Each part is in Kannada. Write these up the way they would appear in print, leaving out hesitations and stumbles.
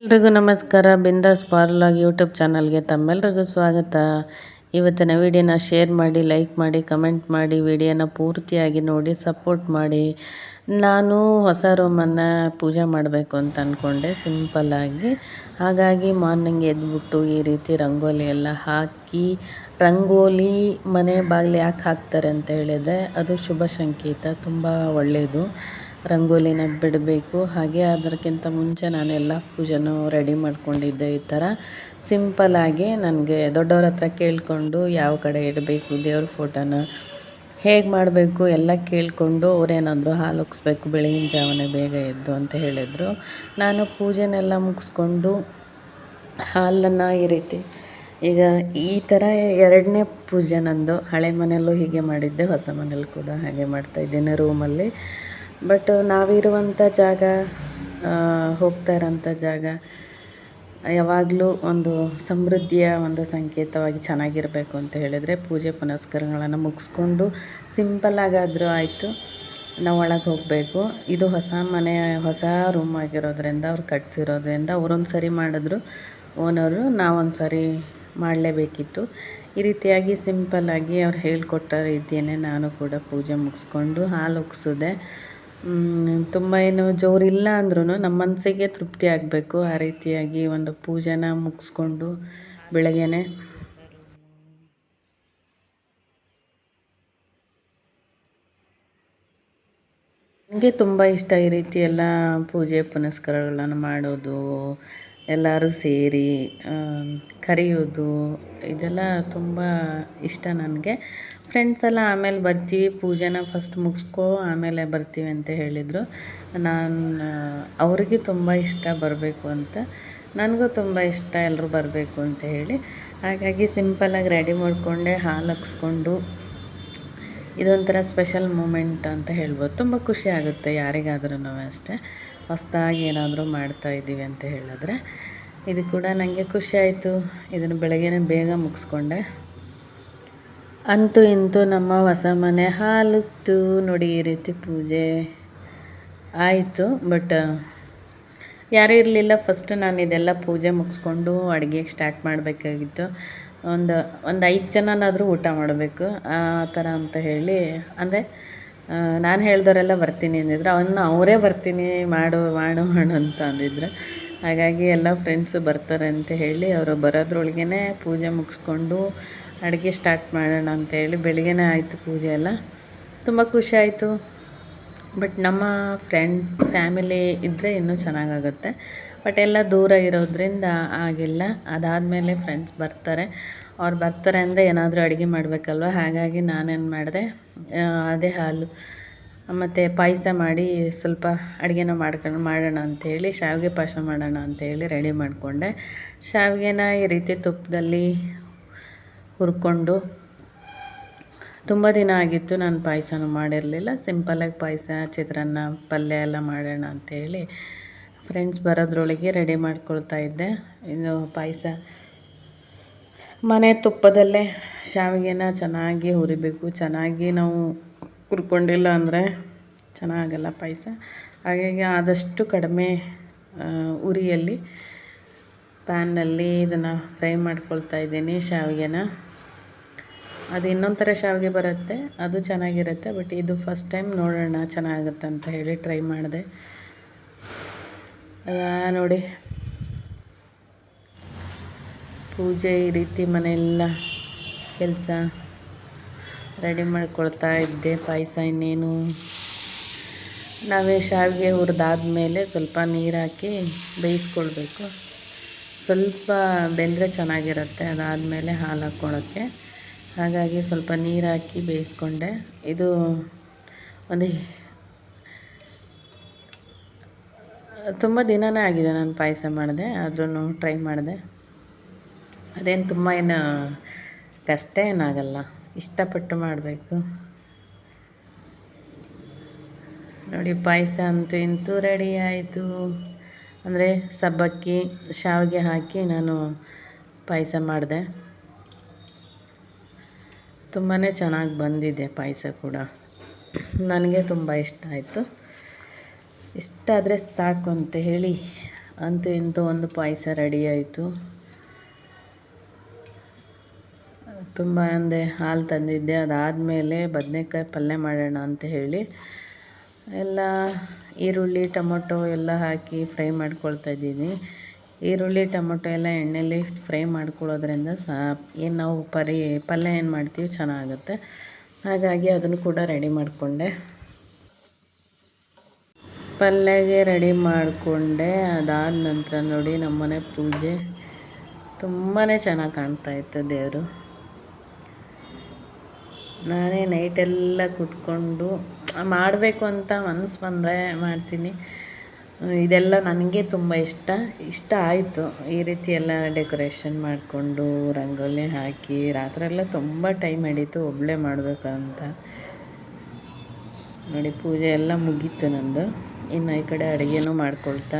ಎಲ್ರಿಗೂ ನಮಸ್ಕಾರ. ಬಿಂದಾಸ್ ಪಾರ್ಲಾಗ್ ಯೂಟ್ಯೂಬ್ ಚಾನಲ್ಗೆ ತಮ್ಮೆಲ್ರಿಗೂ ಸ್ವಾಗತ. ಇವತ್ತಿನ ವಿಡಿಯೋನ ಶೇರ್ ಮಾಡಿ, ಲೈಕ್ ಮಾಡಿ, ಕಮೆಂಟ್ ಮಾಡಿ, ವಿಡಿಯೋನ ಪೂರ್ತಿಯಾಗಿ ನೋಡಿ ಸಪೋರ್ಟ್ ಮಾಡಿ. ನಾನು ಹೊಸ ರೂಮನ್ನು ಪೂಜೆ ಮಾಡಬೇಕು ಅಂತ ಅಂದ್ಕೊಂಡೆ ಸಿಂಪಲ್ಲಾಗಿ. ಹಾಗಾಗಿ ಮಾರ್ನಿಂಗ್ ಎದ್ಬಿಟ್ಟು ಈ ರೀತಿ ರಂಗೋಲಿ ಎಲ್ಲ ಹಾಕಿ, ರಂಗೋಲಿ ಮನೆ ಬಾಗಿಲು ಯಾಕೆ ಹಾಕ್ತಾರೆ ಅಂತ ಹೇಳಿದರೆ ಅದು ಶುಭ ಸಂಕೇತ, ತುಂಬ ಒಳ್ಳೆಯದು. ರಂಗೋಲಿನ ಬಿಡಬೇಕು. ಹಾಗೆ ಅದಕ್ಕಿಂತ ಮುಂಚೆ ನಾನೆಲ್ಲ ಪೂಜೆನೂ ರೆಡಿ ಮಾಡ್ಕೊಂಡಿದ್ದೆ. ಈ ಥರ ಸಿಂಪಲ್ಲಾಗಿ ನನಗೆ ದೊಡ್ಡವ್ರ ಹತ್ರ ಕೇಳಿಕೊಂಡು ಯಾವ ಕಡೆ ಇಡಬೇಕು ದೇವ್ರ ಫೋಟೋನ, ಹೇಗೆ ಮಾಡಬೇಕು ಎಲ್ಲ ಕೇಳಿಕೊಂಡು, ಅವರೇನಾದರೂ ಹಾಲು ಉಕ್ಸ್ಬೇಕು ಬೆಳಗಿನ ಜಾವನೇ ಬೇಗ ಎದ್ದು ಅಂತ ಹೇಳಿದರು. ನಾನು ಪೂಜೆನೆಲ್ಲ ಮುಗಿಸ್ಕೊಂಡು ಹಾಲನ್ನು ಈ ರೀತಿ ಈಗ ಈ ಥರ ಎರಡನೇ ಪೂಜೆ ನಂದು. ಹಳೆ ಮನೆಯಲ್ಲೂ ಹೀಗೆ ಮಾಡಿದ್ದೆ, ಹೊಸ ಮನೇಲಿ ಕೂಡ ಹಾಗೆ ಮಾಡ್ತಾಯಿದ್ದೀನಿ ರೂಮಲ್ಲಿ. ಬಟ್ ನಾವಿರುವಂಥ ಜಾಗ, ಹೋಗ್ತಾ ಇರೋಂಥ ಜಾಗ ಯಾವಾಗಲೂ ಒಂದು ಸಮೃದ್ಧಿಯ ಒಂದು ಸಂಕೇತವಾಗಿ ಚೆನ್ನಾಗಿರಬೇಕು ಅಂತ ಹೇಳಿದರೆ ಪೂಜೆ ಪುನಸ್ಕಾರಗಳನ್ನು ಮುಗಿಸ್ಕೊಂಡು ಸಿಂಪಲ್ಲಾಗಾದರೂ ಆಯಿತು ನಾವು ಒಳಗೆ ಹೋಗಬೇಕು. ಇದು ಹೊಸ ಮನೆ, ಹೊಸ ರೂಮ್ ಆಗಿರೋದ್ರಿಂದ, ಅವ್ರು ಕಟ್ಸಿರೋದ್ರಿಂದ ಅವರೊಂದು ಸರಿ ಮಾಡಿದ್ರು ಓನರು, ನಾವೊಂದು ಸರಿ ಮಾಡಲೇಬೇಕಿತ್ತು. ಈ ರೀತಿಯಾಗಿ ಸಿಂಪಲ್ಲಾಗಿ ಅವ್ರು ಹೇಳಿಕೊಟ್ಟ ರೀತಿಯೇ ನಾನು ಕೂಡ ಪೂಜೆ ಮುಗಿಸ್ಕೊಂಡು ಹಾಲು ಉಕ್ಸಿದೆ. ತುಂಬ ಏನು ಜೋರಿಲ್ಲ ಅಂದ್ರೂ ನಮ್ಮ ಮನಸ್ಸಿಗೆ ತೃಪ್ತಿ ಆಗಬೇಕು. ಆ ರೀತಿಯಾಗಿ ಒಂದು ಪೂಜೆನ ಮುಗಿಸ್ಕೊಂಡು ಬೆಳಗ್ಗೆನೆ ನನಗೆ ತುಂಬ ಇಷ್ಟ ಈ ರೀತಿ ಎಲ್ಲ ಪೂಜೆ ಪುನಸ್ಕಾರಗಳನ್ನು ಮಾಡೋದು, ಎಲ್ಲರೂ ಸೇರಿ ಕರೆಯೋದು, ಇದೆಲ್ಲ ತುಂಬ ಇಷ್ಟ ನನಗೆ. ಫ್ರೆಂಡ್ಸ್ ಎಲ್ಲ ಆಮೇಲೆ ಬರ್ತೀವಿ, ಪೂಜೆನ ಫಸ್ಟ್ ಮುಗಿಸ್ಕೊ ಆಮೇಲೆ ಬರ್ತೀವಿ ಅಂತ ಹೇಳಿದರು. ಅವರಿಗೆ ತುಂಬ ಇಷ್ಟ ಬರಬೇಕು ಅಂತ, ನನಗೂ ತುಂಬ ಇಷ್ಟ ಎಲ್ಲರೂ ಬರಬೇಕು ಅಂತ ಹೇಳಿ. ಹಾಗಾಗಿ ಸಿಂಪಲ್ಲಾಗಿ ರೆಡಿ ಮಾಡಿಕೊಂಡೆ, ಹಾಲು ಹಾಕ್ಸ್ಕೊಂಡು. ಇದೊಂಥರ ಸ್ಪೆಷಲ್ ಮೂಮೆಂಟ್ ಅಂತ ಹೇಳ್ಬೋದು. ತುಂಬ ಖುಷಿ ಆಗುತ್ತೆ ಯಾರಿಗಾದ್ರೂ ಅಷ್ಟೇ, ಹೊಸದಾಗಿ ಏನಾದರೂ ಮಾಡ್ತಾಯಿದ್ದೀವಿ ಅಂತ ಹೇಳಿದ್ರೆ. ಇದು ಕೂಡ ನನಗೆ ಖುಷಿ ಆಯಿತು. ಇದನ್ನು ಬೆಳಗ್ಗೆನೇ ಬೇಗ ಮುಗಿಸ್ಕೊಂಡೆ. ಅಂತೂ ಇಂತೂ ನಮ್ಮ ಹೊಸ ಮನೆ ಹಾಲುಕ್ತು ನೋಡಿ. ಈ ರೀತಿ ಪೂಜೆ ಆಯಿತು. ಬಟ್ ಯಾರೂ ಇರಲಿಲ್ಲ. ಫಸ್ಟ್ ನಾನು ಇದೆಲ್ಲ ಪೂಜೆ ಮುಗಿಸ್ಕೊಂಡು ಅಡುಗೆಗೆ ಸ್ಟಾರ್ಟ್ ಮಾಡಬೇಕಾಗಿತ್ತು. ಒಂದು 5 ಜನನಾದರೂ ಊಟ ಮಾಡಬೇಕು ಆ ಥರ ಅಂತ ಹೇಳಿ. ಅಂದರೆ ನಾನು ಹೇಳ್ದವರೆಲ್ಲ ಬರ್ತೀನಿ ಅಂದಿದ್ರು, ಅವರೇ ಬರ್ತೀನಿ ಮಾಡು ಅಂತ ಅಂದಿದ್ರು. ಹಾಗಾಗಿ ಎಲ್ಲ ಫ್ರೆಂಡ್ಸು ಬರ್ತಾರೆ ಅಂತ ಹೇಳಿ ಅವರು ಬರೋದ್ರೊಳಗೇ ಪೂಜೆ ಮುಗಿಸ್ಕೊಂಡು ಅಡುಗೆ ಸ್ಟಾರ್ಟ್ ಮಾಡೋಣ ಅಂತೇಳಿ ಬೆಳಗ್ಗೆನೇ ಆಯಿತು ಪೂಜೆ ಎಲ್ಲ. ತುಂಬ ಖುಷಿ ಆಯಿತು. ಬಟ್ ನಮ್ಮ ಫ್ರೆಂಡ್ಸ್ ಫ್ಯಾಮಿಲಿ ಇದ್ದರೆ ಇನ್ನೂ ಚೆನ್ನಾಗಾಗುತ್ತೆ. ಬಟ್ ಎಲ್ಲ ದೂರ ಇರೋದ್ರಿಂದ ಆಗಿಲ್ಲ. ಅದಾದಮೇಲೆ ಫ್ರೆಂಡ್ಸ್ ಬರ್ತಾರೆ. ಅವ್ರು ಬರ್ತಾರೆ ಅಂದರೆ ಏನಾದರೂ ಅಡುಗೆ ಮಾಡಬೇಕಲ್ವ. ಹಾಗಾಗಿ ನಾನೇನು ಮಾಡಿದೆ, ಅದೇ ಹಾಲು ಮತ್ತು ಪಾಯಸ ಮಾಡಿ ಸ್ವಲ್ಪ ಅಡುಗೆನ ಮಾಡೋಣ ಅಂಥೇಳಿ, ಶಾವಿಗೆ ಪಾಯಸ ಮಾಡೋಣ ಅಂಥೇಳಿ ರೆಡಿ ಮಾಡಿಕೊಂಡೆ. ಶಾವಿಗೆನ ಈ ರೀತಿ ತುಪ್ಪದಲ್ಲಿ ಹುರ್ಕೊಂಡು, ತುಂಬ ದಿನ ಆಗಿತ್ತು ನಾನು ಪಾಯಸನೂ ಮಾಡಿರಲಿಲ್ಲ. ಸಿಂಪಲ್ಲಾಗಿ ಪಾಯಸ, ಚಿತ್ರಾನ್ನ, ಪಲ್ಯ ಎಲ್ಲ ಮಾಡೋಣ ಅಂಥೇಳಿ ಫ್ರೆಂಡ್ಸ್ ಬರೋದ್ರೊಳಗೆ ರೆಡಿ ಮಾಡ್ಕೊಳ್ತಾ ಇದ್ದೆ. ಇದು ಪಾಯಸ ಮನೆ ತುಪ್ಪದಲ್ಲೇ ಶಾವಿಗೆನ ಚೆನ್ನಾಗಿ ಹುರಿಬೇಕು. ಚೆನ್ನಾಗಿ ನಾವು ಹುರ್ಕೊಂಡಿಲ್ಲ ಅಂದರೆ ಚೆನ್ನಾಗಲ್ಲ ಪಾಯಸ. ಹಾಗಾಗಿ ಆದಷ್ಟು ಕಡಿಮೆ ಉರಿಯಲ್ಲಿ ಪ್ಯಾನ್ನಲ್ಲಿ ಇದನ್ನು ಫ್ರೈ ಮಾಡ್ಕೊಳ್ತಾ ಇದ್ದೀನಿ ಶಾವಿಗೆನ. ಅದು ಇನ್ನೊಂದು ಥರ ಶಾವಿಗೆ ಬರುತ್ತೆ, ಅದು ಚೆನ್ನಾಗಿರುತ್ತೆ. ಬಟ್ ಇದು ಫಸ್ಟ್ ಟೈಮ್ ನೋಡೋಣ ಚೆನ್ನಾಗುತ್ತೆ ಅಂತ ಹೇಳಿ ಟ್ರೈ ಮಾಡಿದೆ. ನೋಡಿ ಪೂಜೆ ಈ ರೀತಿ ಮನೆಯೆಲ್ಲ ಕೆಲಸ ರೆಡಿ ಮಾಡ್ಕೊಳ್ತಾ ಇದ್ದೆ. ಪಾಯಸ ಇನ್ನೇನು ನಾವೇ ಶಾವಿಗೆ ಹುರಿದಾದ್ಮೇಲೆ ಸ್ವಲ್ಪ ನೀರು ಹಾಕಿ ಬೇಯಿಸ್ಕೊಳ್ಬೇಕು. ಸ್ವಲ್ಪ ಬೆಂದರೆ ಚೆನ್ನಾಗಿರುತ್ತೆ. ಅದಾದಮೇಲೆ ಹಾಲು ಹಾಕ್ಕೊಳ್ಳೋಕ್ಕೆ. ಹಾಗಾಗಿ ಸ್ವಲ್ಪ ನೀರು ಹಾಕಿ ಬೇಯಿಸ್ಕೊಂಡೆ. ಇದು ಒಂದು ತುಂಬ ದಿನವೇ ಆಗಿದೆ ನಾನು ಪಾಯಸ ಮಾಡಿದೆ, ಆದ್ರೂ ಟ್ರೈ ಮಾಡಿದೆ. ಅದೇನು ತುಂಬ ಏನು ಕಷ್ಟ ಏನಾಗಲ್ಲ, ಇಷ್ಟಪಟ್ಟು ಮಾಡಬೇಕು. ನೋಡಿ ಪಾಯಸ ಅಂತೂ ಇಂತೂ ರೆಡಿ ಆಯಿತು. ಅಂದರೆ ಸಬ್ಬಕ್ಕಿ ಶಾವಿಗೆ ಹಾಕಿ ನಾನು ಪಾಯಸ ಮಾಡಿದೆ. ತುಂಬಾ ಚೆನ್ನಾಗಿ ಬಂದಿದೆ ಪಾಯಸ ಕೂಡ. ನನಗೆ ತುಂಬ ಇಷ್ಟ ಆಯಿತು. ಇಷ್ಟ ಆದರೆ ಸಾಕು ಅಂತ ಹೇಳಿ ಅಂತೂ ಇಂತೂ ಒಂದು ಪಾಯಸ ರೆಡಿ ಆಯಿತು. ತುಂಬ ಅಂದೆ ಹಾಲು ತಂದಿದ್ದೆ. ಅದಾದಮೇಲೆ ಬದನೇಕಾಯಿ ಪಲ್ಯ ಮಾಡೋಣ ಅಂತ ಹೇಳಿ ಎಲ್ಲ ಈರುಳ್ಳಿ ಟೊಮೊಟೊ ಎಲ್ಲ ಹಾಕಿ ಫ್ರೈ ಮಾಡ್ಕೊಳ್ತಾ ಇದ್ದೀನಿ. ಈರುಳ್ಳಿ ಟೊಮೊಟೊ ಎಲ್ಲ ಎಣ್ಣೆಯಲ್ಲಿ ಫ್ರೈ ಮಾಡ್ಕೊಳ್ಳೋದ್ರಿಂದ ಏನು ನಾವು ಪಲ್ಯ ಏನು ಮಾಡ್ತೀವಿ ಚೆನ್ನಾಗುತ್ತೆ. ಹಾಗಾಗಿ ಅದನ್ನು ಕೂಡ ರೆಡಿ ಮಾಡಿಕೊಂಡೆ. ಪಲ್ಯಗೆ ರೆಡಿ ಮಾಡಿಕೊಂಡೆ. ಅದಾದ ನಂತರ ನೋಡಿ ನಮ್ಮನೆ ಪೂಜೆ ತುಂಬಾ ಚೆನ್ನಾಗಿ ಕಾಣ್ತಾಯಿತ್ತು ದೇವರು. ನಾನೇ ನೈಟೆಲ್ಲ ಕೂತ್ಕೊಂಡು ಮಾಡಬೇಕು ಅಂತ ಮನಸ್ಸು ಬಂದರೆ ಮಾಡ್ತೀನಿ. ಇದೆಲ್ಲ ನನಗೆ ತುಂಬ ಇಷ್ಟ ಆಯಿತು. ಈ ರೀತಿ ಎಲ್ಲ ಡೆಕೋರೇಷನ್ ಮಾಡಿಕೊಂಡು ರಂಗೋಲಿ ಹಾಕಿ ರಾತ್ರಿಯೆಲ್ಲ ತುಂಬ ಟೈಮ್ ಹಿಡೀತು ಒಬ್ಬಳೇ ಮಾಡಬೇಕಂತ. ನೋಡಿ ಪೂಜೆ ಎಲ್ಲ ಮುಗೀತು ನಂದು. ಇನ್ನು ಈ ಕಡೆ ಅಡುಗೆನೂ ಮಾಡ್ಕೊಳ್ತಾ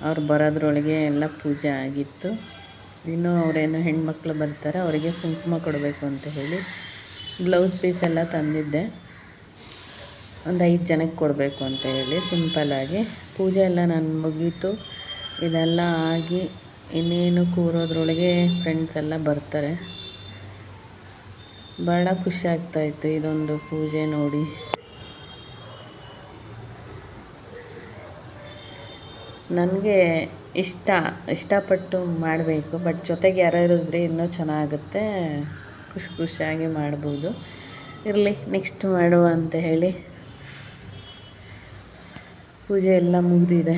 ಅವ್ರು ಬರೋದ್ರೊಳಗೆ ಎಲ್ಲ ಪೂಜೆ ಆಗಿತ್ತು. ಇನ್ನೂ ಅವರೇನು ಹೆಣ್ಮಕ್ಳು ಬರ್ತಾರೆ, ಅವರಿಗೆ ಕುಂಕುಮ ಕೊಡಬೇಕು ಅಂತ ಹೇಳಿ ಬ್ಲೌಸ್ ಪೀಸ್ ಎಲ್ಲ ತಂದಿದ್ದೆ. ಒಂದು 5 ಜನಕ್ಕೆ ಕೊಡಬೇಕು ಅಂತ ಹೇಳಿ ಸಿಂಪಲ್ಲಾಗಿ. ಪೂಜೆ ಎಲ್ಲ ನಾನು ಮುಗೀತು. ಇದೆಲ್ಲ ಆಗಿ ಇನ್ನೇನು ಕೂರೋದ್ರೊಳಗೆ ಫ್ರೆಂಡ್ಸ್ ಎಲ್ಲ ಬರ್ತಾರೆ. ಭಾಳ ಖುಷಿ ಆಗ್ತಾಯಿತ್ತು ಇದೊಂದು ಪೂಜೆ ನೋಡಿ. ನನಗೆ ಇಷ್ಟಪಟ್ಟು ಮಾಡಬೇಕು. ಬಟ್ ಜೊತೆಗೆ ಯಾರು ಇರಿದ್ರೆ ಇನ್ನೂ ಚೆನ್ನಾಗುತ್ತೆ, ಖುಷಿಯಾಗಿ ಮಾಡ್ಬೋದು. ಇರಲಿ ನೆಕ್ಸ್ಟ್ ಮಾಡುವ ಅಂತ ಹೇಳಿ ಪೂಜೆ ಎಲ್ಲ ಮುಗಿದಿದೆ.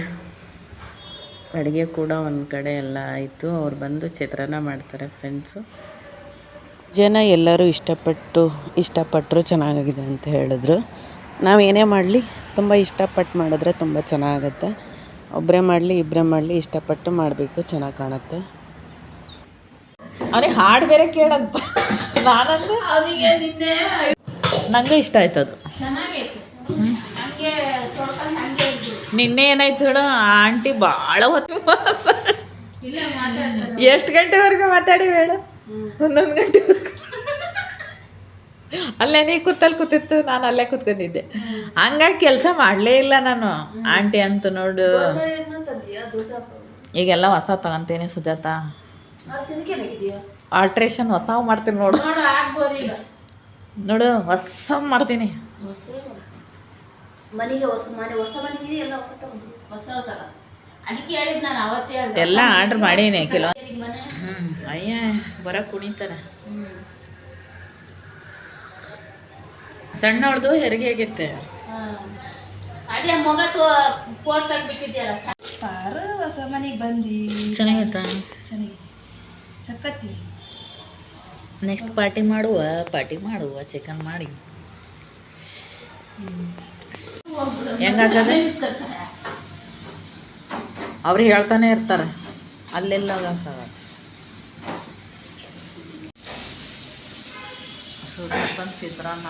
ಅಡುಗೆ ಕೂಡ ಒಂದು ಕಡೆ ಎಲ್ಲ ಆಯಿತು. ಅವ್ರು ಬಂದು ಚಿತ್ರಾನ್ನ ಮಾಡ್ತಾರೆ ಫ್ರೆಂಡ್ಸು. ಜನ ಎಲ್ಲರೂ ಇಷ್ಟಪಟ್ಟರು ಚೆನ್ನಾಗಿದೆ ಅಂತ ಹೇಳಿದ್ರು. ನಾವು ಏನೇ ಮಾಡಲಿ ತುಂಬ ಇಷ್ಟಪಟ್ಟು ಮಾಡಿದ್ರೆ ತುಂಬ ಚೆನ್ನಾಗುತ್ತೆ. ಒಬ್ಬರೇ ಮಾಡಲಿ ಇಬ್ಬರೇ ಮಾಡಲಿ ಇಷ್ಟಪಟ್ಟು ಮಾಡಬೇಕು, ಚೆನ್ನಾಗಿ ಕಾಣುತ್ತೆ. ಅವನಿಗೆ ಹಾಡು ಬೇರೆ ಕೇಳಂತ ನಾನಂದ್ರೆ ಅವನಿಗೆ ನನಗೆ ಇಷ್ಟ ಆಯ್ತು ಅದು. ನಿನ್ನೆ ಏನಾಯ್ತು ಹೇಳೋ, ಆಂಟಿ ಭಾಳ ಹೊತ್ತು ಎಷ್ಟು ಗಂಟೆವರೆಗೂ ಮಾತಾಡಿ ಹೇಳು? 11 ಗಂಟೆವರೆಗೂ. ಅಲ್ಲೇ ನೀ ಕೂತಿತ್ತು, ನಾನು ಅಲ್ಲೇ ಕೂತ್ಕೊಂಡಿದ್ದೆ. ಹಂಗಾಗಿ ಕೆಲಸ ಮಾಡಲೇ ಇಲ್ಲ ನಾನು. ಆಂಟಿ ಅಂತೂ ನೋಡು ಈಗೆಲ್ಲ ಹೊಸ ತಗೊಂತೀನಿ ಸುಜಾತ. ಆಲ್ಟ್ರೇಷನ್ ಹೊಸ ಮಾಡ್ತೀನಿ ನೋಡು ಹೊಸ ಮಾಡ್ತೀನಿ. ಎಲ್ಲ ಆರ್ಡ್ರ್ ಮಾಡೀನಿ ಕೆಲವು. ಅಯ್ಯ ಬರೋಕೆ ಕುಣಿತಾರೆ. ಸಣ್ಣವ್ರದ್ದು ಹೆರಿಗೆ ಆಗೈತೆ. ಹೊಸ ಮನೆಗೆ ಬಂದು ಚೆನ್ನಾಗೈತಾ? ಚೆನ್ನಾಗಿದೆ, ಸಕ್ಕತ್ತಿ. ನೆಕ್ಸ್ಟ್ ಪಾರ್ಟಿ ಮಾಡುವ ಚಿಕನ್ ಮಾಡಿ. ಹೆಂಗಾಗದೆ ಅವ್ರು ಹೇಳ್ತಾನೆ ಇರ್ತಾರೆ ಅಲ್ಲೆಲ್ಲ ಚಿತ್ರಾನ್ನ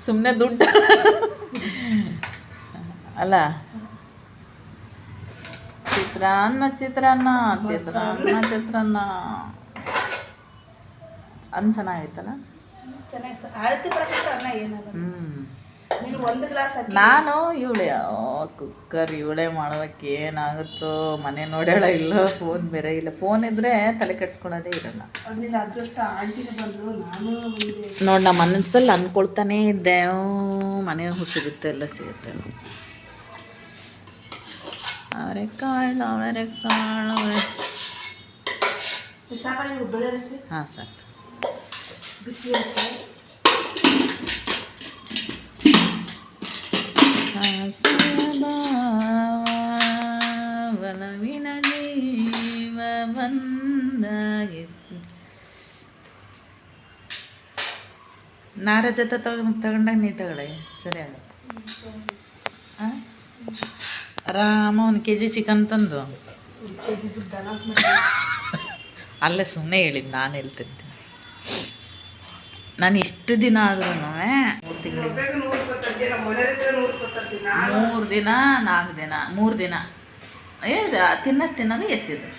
ಸುಮ್ಮನೆ ದುಡ್ಡು ಅಲ್ಲ. ಚಿತ್ರಾನ್ನ ಅನ್ನ ಚೆನ್ನಾಗೈತಲ್ಲ. ನಾನು ಕುಕ್ಕರ್ ಇವಳೇ ಮಾಡೋದಕ್ಕೆ ಏನಾಗುತ್ತೋ. ಮನೆ ನೋಡ್ಯಾಳ ಇಲ್ಲ, ಫೋನ್ ಬೇರೆ ಇಲ್ಲ. ಫೋನ್ ಇದ್ರೆ ತಲೆ ಕೆಡ್ಸ್ಕೊಳೋದೇ ಇರಲ್ಲ. ನೋಡಿ ನಮ್ಮ ಮನಸ್ಸಲ್ಲಿ ಅಂದ್ಕೊಳ್ತಾನೇ ಇದ್ದೆ, ಮನೆ ಸಿಗುತ್ತೆ ಎಲ್ಲ ಸಿಗುತ್ತೆ. ಅವರೆಕಾಳು ಹಾಂ ಸಾಕು. ಬಿಸಿ ಒಲವಿನ ಜೀವ ಬಂದಾಗಿತ್ತು. ನಾರ ಜೊತೆ ತಗೊಂಡಾಗ ನೀ ತಗೊಳ್ಳಿ, ಸರಿ ಆಗುತ್ತೆ. ಆರಾಮ 1 kg ಚಿಕನ್ ತಂದು ಅಲ್ಲೇ ಸುಮ್ಮನೆ ಹೇಳಿದ್ದು, ನಾನು ಹೇಳ್ತಿದ್ದೆ. ನಾನು ಇಷ್ಟು ದಿನ ಆದ್ರೂ 3 ತಿಂಗಳಿಗೆ 3 ದಿನ 4 ದಿನ 3 ದಿನ ತಿನ್ನಷ್ಟು ತಿನ್ನೋದು ಎಸೆಯೋದು.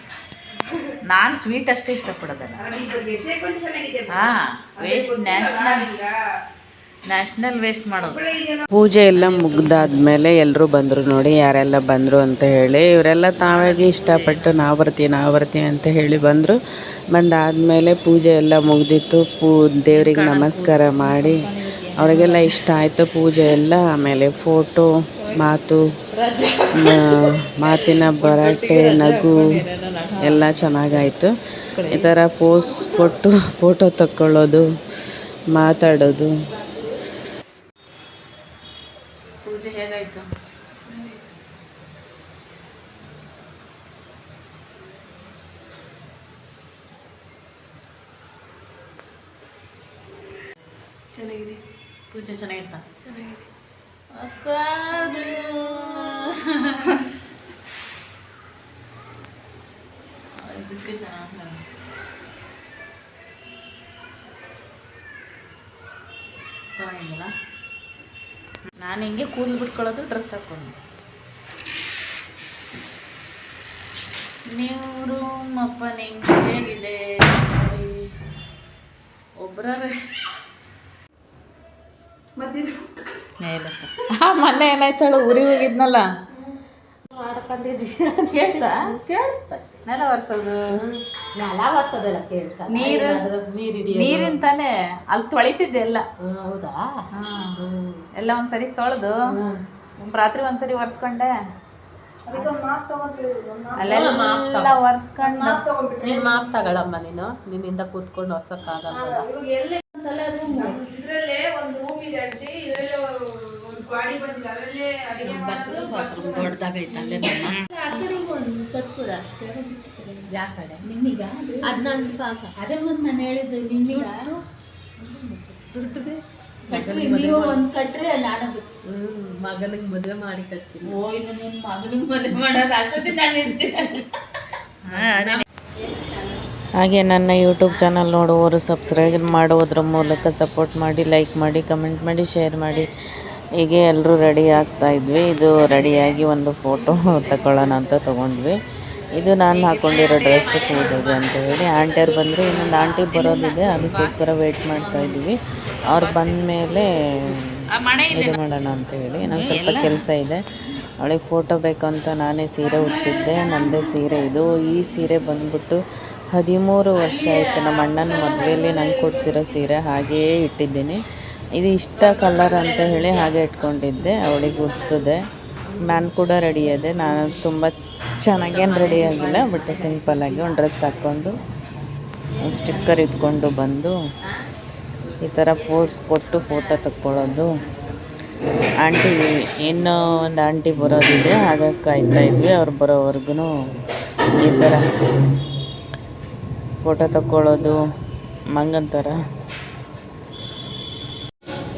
ನಾನು ಸ್ವೀಟ್ ಅಷ್ಟೇ ಇಷ್ಟಪಡೋದಲ್ಲ. ಹಾಂ, ವೇಸ್ಟ್ ನ್ಯಾಷನಲ್ ವೇಸ್ಟ್ ಮಾಡೋದು. ಪೂಜೆ ಎಲ್ಲ ಮುಗ್ದಾದ್ಮೇಲೆ ಎಲ್ಲರೂ ಬಂದರು ನೋಡಿ, ಯಾರೆಲ್ಲ ಬಂದರು ಅಂತ ಹೇಳಿ. ಇವರೆಲ್ಲ ತಾವಾಗಿ ಇಷ್ಟಪಟ್ಟು ನಾವು ಬರ್ತೀವಿ ಅಂತ ಹೇಳಿ ಬಂದರು. ಬಂದಾದಮೇಲೆ ಪೂಜೆ ಎಲ್ಲ ಮುಗ್ದಿತ್ತು. ದೇವ್ರಿಗೆ ನಮಸ್ಕಾರ ಮಾಡಿ ಅವರಿಗೆಲ್ಲ ಇಷ್ಟ ಆಯಿತು ಪೂಜೆ ಎಲ್ಲ. ಆಮೇಲೆ ಫೋಟೋ, ಮಾತಿನ ಭರಾಟೆ, ನಗು ಎಲ್ಲ ಚೆನ್ನಾಗಾಯಿತು. ಈ ಥರ ಪೋಸ್ ಕೊಟ್ಟು ಫೋಟೋ ತಕ್ಕೊಳ್ಳೋದು, ಮಾತಾಡೋದು. ಪೂಜೆ ಹೇಗಾಯಿತು? ಚೆನ್ನಾಗಿದೆ. ಪೂಜೆ ಚೆನ್ನಾಗಿತ್ತಾ? ಚೆನ್ನಾಗಿದೆ. ಇದಕ್ಕೆ ಚೆನ್ನಾಗಿ ತಗೊಂಡಿಲ್ಲ. ನಾನು ಹಿಂಗೆ ಕೂದಲು ಬಿಟ್ಕೊಳ್ಳೋದು, ಡ್ರೆಸ್ ಹಾಕ್ಕೊಂಡು. ನೀವು ರೂಮ್ ಓಪನಿಂಗ್ ಹೇಗಿದೆ ನೋಡಿ. ಒಬ್ಬರೇ ಮತ್ತಿದು ಮೊನ್ನೆ ಏನಾಯ್ತಾಳು, ಊರಿಗೆ ಹೋಗಿದ್ನಲ್ಲ, ಕೇಳ್ತಾ ನೆಲ ಒರೆಸೋದು, ನೀರಿನ ತಾನೇ ಅಲ್ಲಿ ತೊಳಿತಿದ್ದೆ ಎಲ್ಲ. ಹೌದಾ? ಎಲ್ಲ ಒಂದ್ಸರಿ ತೊಳೆದು ರಾತ್ರಿ ಒಂದ್ಸರಿ ಒರೆಸ್ಕೊಂಡೆ. ಅಲ್ಲೆಲ್ಲ ಒರೆಸ್ಕೊಂಡು ನೀನು ಮಾಪ್ ತಗೊಳಮ್ಮ. ನಿನ್ನಿಂದ ಕೂತ್ಕೊಂಡು ಒರ್ಸಕ್ಕಾಗಲ್ಲ. ದೊಡ್ಡದಾಗೈತೆ ಅಲ್ಲೇ ಅದೇ ಒಂದು ನಾನು ಹೇಳಿದ್ದು ನಿಮ್ಮಿಗ ನೀವು ಒಂದು ಕಟ್ರೆ ನಾನು ಮಗನಿಗೆ ಮದುವೆ ಮಾಡಿ ಕಟ್ತೀನಿ. ಓ ಇಲ್ಲ, ನಿನ್ನ ಮಗನಿಗೆ ಮದುವೆ ಮಾಡೋದು ಅಷ್ಟೊತ್ತಿ ನಾನು ಇರ್ತೀನಿ. ಹಾಗೆ ನನ್ನ ಯೂಟ್ಯೂಬ್ ಚಾನಲ್ ನೋಡುವವರು ಸಬ್ಸ್ಕ್ರೈಬ್ ಮಾಡೋದ್ರ ಮೂಲಕ ಸಪೋರ್ಟ್ ಮಾಡಿ, ಲೈಕ್ ಮಾಡಿ, ಕಮೆಂಟ್ ಮಾಡಿ, ಶೇರ್ ಮಾಡಿ. ಹೀಗೆ ಎಲ್ಲರೂ ರೆಡಿ ಆಗ್ತಾಯಿದ್ವಿ. ಇದು ರೆಡಿಯಾಗಿ ಒಂದು ಫೋಟೋ ತಗೊಳ್ಳೋಣ ಅಂತ ತೊಗೊಂಡ್ವಿ. ಇದು ನಾನು ಹಾಕ್ಕೊಂಡಿರೋ ಡ್ರೆಸ್ ಪೂಜೆಗೆ ಅಂತ ಹೇಳಿ. ಆಂಟಿಯವ್ರು ಬಂದರು, ಇನ್ನೊಂದು ಆಂಟಿ ಬರೋದಿದೆ, ಅದಕ್ಕೋಸ್ಕರ ವೆಯ್ಟ್ ಮಾಡ್ತಾಯಿದ್ವಿ. ಅವ್ರು ಬಂದ ಮೇಲೆ ಇದು ಮಾಡೋಣ ಅಂತ ಹೇಳಿ. ಇನ್ನೊಂದು ಸ್ವಲ್ಪ ಕೆಲಸ ಇದೆ. ಅವಳಿಗೆ ಫೋಟೋ ಬೇಕಂತ ನಾನೇ ಸೀರೆ ಉಡಿಸಿದ್ದೆ. ನನ್ನದೇ ಸೀರೆ ಇದು. ಈ ಸೀರೆ ಬಂದ್ಬಿಟ್ಟು 13 ವರ್ಷ ಆಯಿತು. ನಮ್ಮ ಅಣ್ಣನ ಮದುವೆಯಲ್ಲಿ ನಂಗೆ ಕೊಡಿಸಿರೋ ಸೀರೆ ಹಾಗೆಯೇ ಇಟ್ಟಿದ್ದೀನಿ. ಇದು ಇಷ್ಟ ಕಲರ್ ಅಂತ ಹೇಳಿ ಹಾಗೆ ಇಟ್ಕೊಂಡಿದ್ದೆ. ಅವಳಿಗೆ ಉಡಿಸಿದೆ. ನಾನು ಕೂಡ ರೆಡಿ ಆದೆ. ನಾನು ತುಂಬ ಚೆನ್ನಾಗೇನು ರೆಡಿ ಆಗಿಲ್ಲ, ಬಟ್ ಸಿಂಪಲ್ಲಾಗಿ ಒಂದು ಡ್ರೆಸ್ ಹಾಕ್ಕೊಂಡು ಒಂದು ಸ್ಟಿಕ್ಕರ್ ಇಟ್ಕೊಂಡು ಬಂದು ಈ ಥರ ಪೋಸ್ ಕೊಟ್ಟು ಫೋಟೋ ತಕ್ಕೊಳ್ಳೋದು. ಆಂಟಿ ಇನ್ನೂ ಒಂದು ಆಂಟಿ ಬರೋದಿದೆ, ಹಾಗಾಗಿ ಕಾಯ್ತಾಯಿದ್ವಿ. ಅವ್ರು ಬರೋವರೆಗೂ ಈ ಥರ ಫೋಟೋ ತಕ್ಕೊಳ್ಳೋದು ಮಂಗನ ಥರ.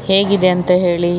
ಹೇಗಿದೆ ಅಂತ ಹೇಳಿ.